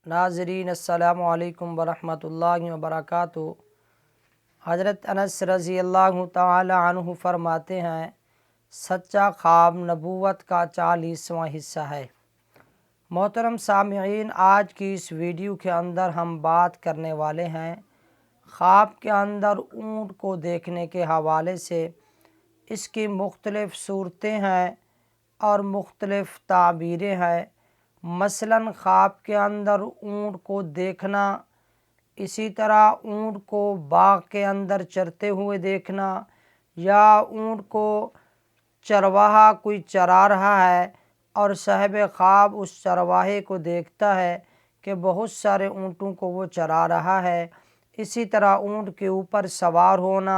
नाज़रीन अस्सलामु अलैकुम वरहमतुल्लाहि वबरकातुहू। हज़रत अनस रज़ी अल्लाह तआला अन्हु फरमाते हैं, सच्चा ख्वाब नबूवत का 40वां हिस्सा है। मोहतरम सामिईन, आज की इस वीडियो के अंदर हम बात करने वाले हैं ख्वाब के अंदर ऊँट को देखने के हवाले से। इसकी मुख्तलिफ़ सूरतें हैं और मुख्तलिफ़ ताबीरें हैं। मसलन ख्वाब के अंदर ऊँट को देखना, इसी तरह ऊँट को बाग के अंदर चरते हुए देखना, या ऊँट को चरवाहा कोई चरा रहा है और साहिब ख्वाब उस चरवाहे को देखता है कि बहुत सारे ऊँटों को वो चरा रहा है। इसी तरह ऊँट के ऊपर सवार होना,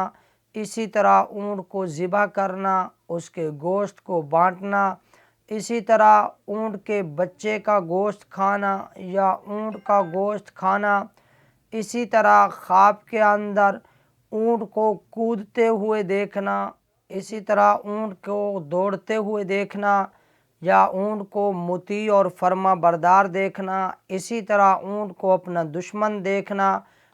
इसी तरह ऊँट को ज़िबा करना, उसके गोश्त को बांटना, इसी तरह ऊँट के बच्चे का गोश्त खाना या ऊँट का गोश्त खाना। इसी तरह ख्वाब के अंदर ऊँट को कूदते हुए देखना, इसी तरह ऊँट को दौड़ते हुए देखना, या ऊँट को मुती और फर्मा बरदार देखना, इसी तरह ऊँट को अपना दुश्मन देखना,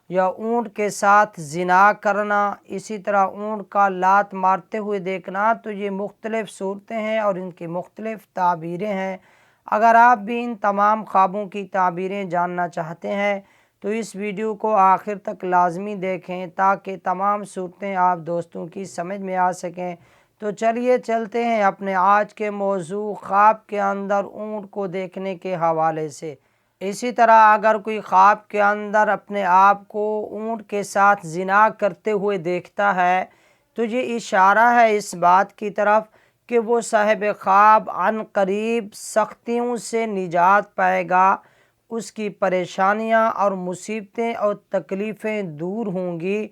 या ऊँट के साथ ज़िना करना, इसी तरह ऊँट का लात मारते हुए देखना। तो ये मुख्तलिफ़ सूरतें हैं और इनकी मुख्तलिफ़ ताबीरें हैं। अगर आप भी इन तमाम ख्वाबों की ताबीरें जानना चाहते हैं तो इस वीडियो को आखिर तक लाजमी देखें ताकि तमाम सूरतें आप दोस्तों की समझ में आ सकें। तो चलिए चलते हैं अपने आज के मौजू ख्वाब के अंदर ऊँट को देखने के हवाले से। इसी तरह अगर कोई ख्वाब के अंदर अपने आप को ऊँट के साथ ज़िना करते हुए देखता है तो ये इशारा है इस बात की तरफ कि वो साहिब ख्वाब अन करीब सख्तियों से निजात पाएगा, उसकी परेशानियां और मुसीबतें और तकलीफ़ें दूर होंगी।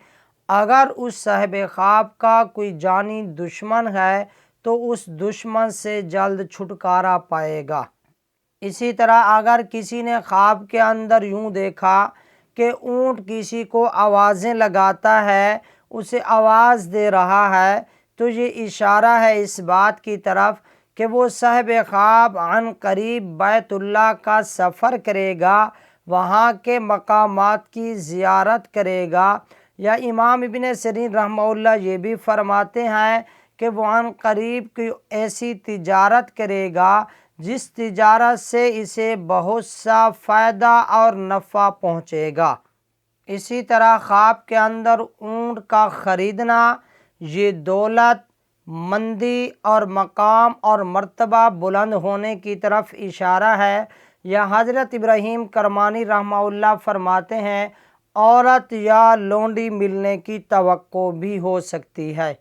अगर उस साहिब ख्वाब का कोई जानी दुश्मन है तो उस दुश्मन से जल्द छुटकारा पाएगा। इसी तरह अगर किसी ने ख्वाब के अंदर यूं देखा कि ऊँट किसी को आवाज़ें लगाता है, उसे आवाज़ दे रहा है, तो ये इशारा है इस बात की तरफ कि वो साहिब ख्वाब अन करीब बैतुल्लाह का सफ़र करेगा, वहाँ के मकामात की ज़ियारत करेगा। या इमाम इब्न सिरीन रहमहुल्लाह ये भी फरमाते हैं कि वो अन करीब की ऐसी तिजारत करेगा जिस तिजारत से इसे बहुत सा फ़ायदा और नफ़ा पहुँचेगा। इसी तरह ख्वाब के अंदर ऊँट का ख़रीदना ये दौलत मंदी और मकाम और मर्तबा बुलंद होने की तरफ इशारा है। या हज़रत इब्राहीम करमानी रहमहुल्लाह फरमाते हैं, औरत या लोंडी मिलने की तवक्को भी हो सकती है।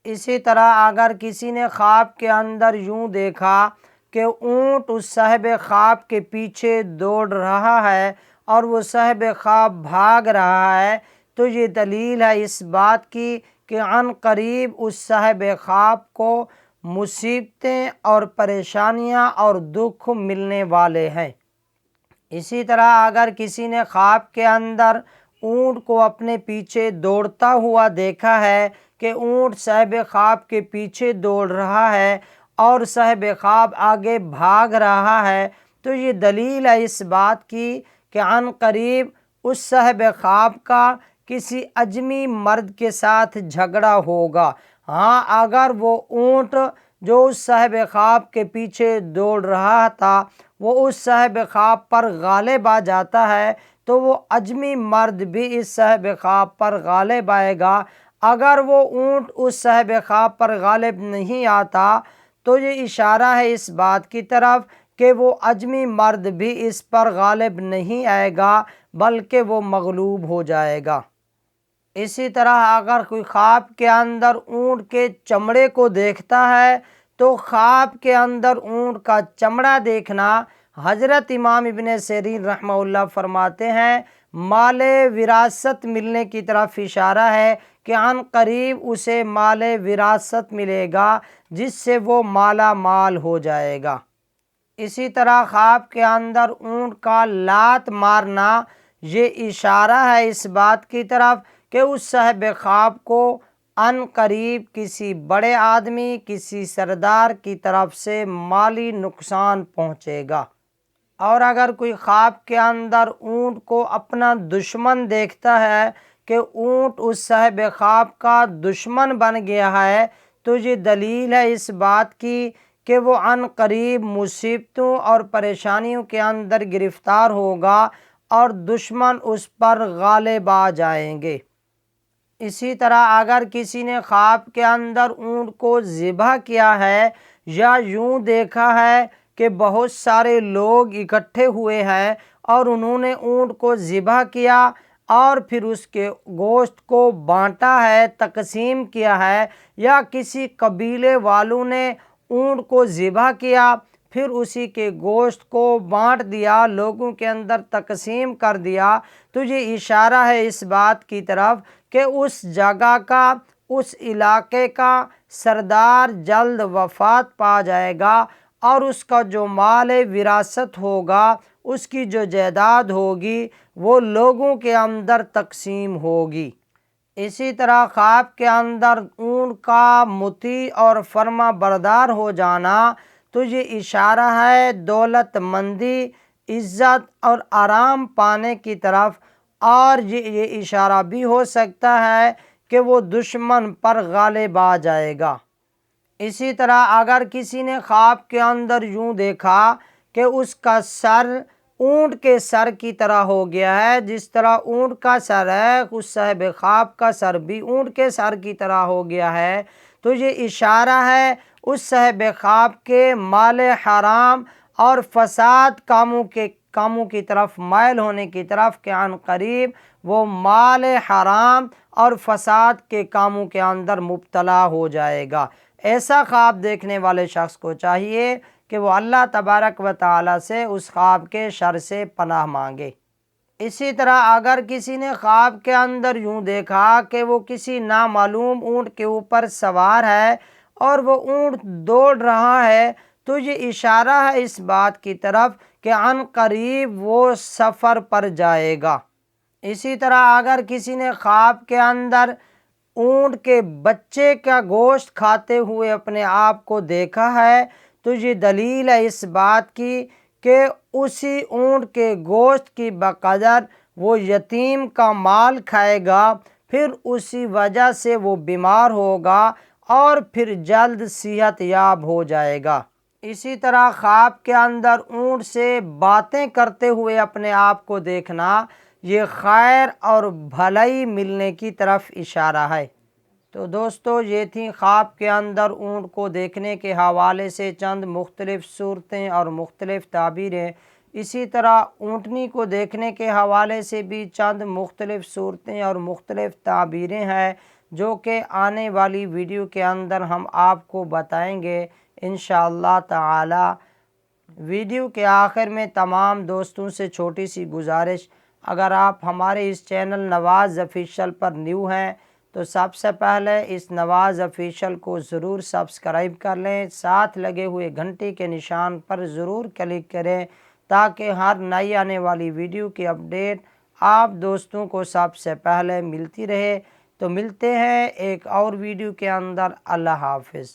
इसी तरह अगर किसी ने ख्वाब के अंदर यूं देखा कि ऊँट उस साहिब ख्वाब के पीछे दौड़ रहा है और वो साहिब ख्वाब भाग रहा है, तो ये दलील है इस बात की कि अन करीब उस साहिब ख्वाब को मुसीबतें और परेशानियां और दुख मिलने वाले हैं। इसी तरह अगर किसी ने ख्वाब के अंदर ऊँट को अपने पीछे दौड़ता हुआ देखा है कि ऊँट साहिब ख्वाब के पीछे दौड़ रहा है और साहिब ख्वाब आगे भाग रहा है, तो ये दलील है इस बात की कि अन करीब उस साहिब ख्वाब का किसी अजमी मर्द के साथ झगड़ा होगा। हाँ, अगर वो ऊँट जो उस साहिब ख्वाब के पीछे दौड़ रहा था वो उस साहिब ख्वाब पर गालिब आ जाता है तो वो अजमी मर्द भी इस साहिब ख्वाब पर गालिब आएगा। अगर वो ऊँट उस साहिब ख्वाब पर गालिब नहीं आता तो ये इशारा है इस बात की तरफ कि वो अजमी मर्द भी इस पर गालिब नहीं आएगा बल्कि वो मगलूब हो जाएगा। इसी तरह अगर कोई ख्वाब के अंदर ऊँट के चमड़े को देखता है तो ख्वाब के अंदर ऊँट का चमड़ा देखना, हज़रत इमाम इब्न सिरीन रहमहुल्लाह फरमाते हैं, माले विरासत मिलने की तरफ इशारा है कि अन करीब उसे माले विरासत मिलेगा जिससे वो माला माल हो जाएगा। इसी तरह ख्वाब के अंदर ऊँट का लात मारना ये इशारा है इस बात की तरफ कि उस साहिब ख्वाब को अन करीब किसी बड़े आदमी, किसी सरदार की तरफ से माली नुकसान पहुँचेगा। اور اگر کوئی خواب کے اندر اونٹ کو اپنا دشمن دیکھتا ہے کہ اونٹ اس صاحب خواب کا دشمن بن گیا ہے، تو یہ دلیل ہے اس بات کی کہ وہ عن قریب مصیبتوں اور پریشانیوں کے اندر گرفتار ہوگا اور دشمن اس پر غالب آ جائیں گے۔ اسی طرح اگر کسی نے خواب کے اندر اونٹ کو ذبح کیا ہے یا یوں دیکھا ہے کہ بہت سارے لوگ اکٹھے ہوئے ہیں اور انہوں نے اونٹ کو ذبح کیا اور پھر اس کے گوشت کو بانٹا ہے، تقسیم کیا ہے، یا کسی قبیلے والوں نے اونٹ کو ذبح کیا پھر اسی کے گوشت کو بانٹ دیا، لوگوں کے اندر تقسیم کر دیا، تو یہ اشارہ ہے اس بات کی طرف کہ اس جگہ کا، اس علاقے کا سردار جلد وفات پا جائے گا اور اس کا جو مال وراثت ہوگا، اس کی جو جائیداد ہوگی، وہ لوگوں کے اندر تقسیم ہوگی۔ اسی طرح خواب کے اندر اونٹ کا مطیع اور فرما بردار ہو جانا تو یہ اشارہ ہے دولت مندی، عزت اور آرام پانے کی طرف، اور یہ اشارہ بھی ہو سکتا ہے کہ وہ دشمن پر غالب آ جائے گا۔ اسی طرح اگر کسی نے خواب کے اندر یوں دیکھا کہ اس کا سر اونٹ کے سر کی طرح ہو گیا ہے، جس طرح اونٹ کا سر ہے اس صاحب خواب کا سر بھی اونٹ کے سر کی طرح ہو گیا ہے، تو یہ اشارہ ہے اس صاحب خواب کے مال حرام اور فساد کاموں کی طرف مائل ہونے کی طرف کہ عن قریب وہ مال حرام اور فساد کے کاموں کے اندر مبتلا ہو جائے گا۔ ایسا خواب دیکھنے والے شخص کو چاہیے کہ وہ اللہ تبارک و تعالی سے اس خواب کے شر سے پناہ مانگے۔ اسی طرح اگر کسی نے خواب کے اندر یوں دیکھا کہ وہ کسی نامعلوم اونٹ کے اوپر سوار ہے اور وہ اونٹ دوڑ رہا ہے، تو یہ اشارہ ہے اس بات کی طرف کہ عن قریب وہ سفر پر جائے گا۔ اسی طرح اگر کسی نے خواب کے اندر اونٹ کے بچے کا گوشت کھاتے ہوئے اپنے آپ کو دیکھا ہے، تو یہ دلیل ہے اس بات کی کہ اسی اونٹ کے گوشت کی بقدر وہ یتیم کا مال کھائے گا، پھر اسی وجہ سے وہ بیمار ہوگا اور پھر جلد صحت یاب ہو جائے گا۔ اسی طرح خواب کے اندر اونٹ سے باتیں کرتے ہوئے اپنے آپ کو دیکھنا، یہ خیر اور بھلائی ملنے کی طرف اشارہ ہے۔ تو دوستو یہ تھیں خواب کے اندر اونٹ کو دیکھنے کے حوالے سے چند مختلف صورتیں اور مختلف تعبیریں۔ اسی طرح اونٹنی کو دیکھنے کے حوالے سے بھی چند مختلف صورتیں اور مختلف تعبیریں ہیں، جو کہ آنے والی ویڈیو کے اندر ہم آپ کو بتائیں گے انشاءاللہ تعالی۔ ویڈیو کے آخر میں تمام دوستوں سے چھوٹی سی گزارش، اگر آپ ہمارے اس چینل نواز آفیشیل پر نیو ہیں تو سب سے پہلے اس نواز آفیشیل کو ضرور سبسکرائب کر لیں، ساتھ لگے ہوئے گھنٹی کے نشان پر ضرور کلک کریں تاکہ ہر نئی آنے والی ویڈیو کی اپڈیٹ آپ دوستوں کو سب سے پہلے ملتی رہے۔ تو ملتے ہیں ایک اور ویڈیو کے اندر۔ اللہ حافظ۔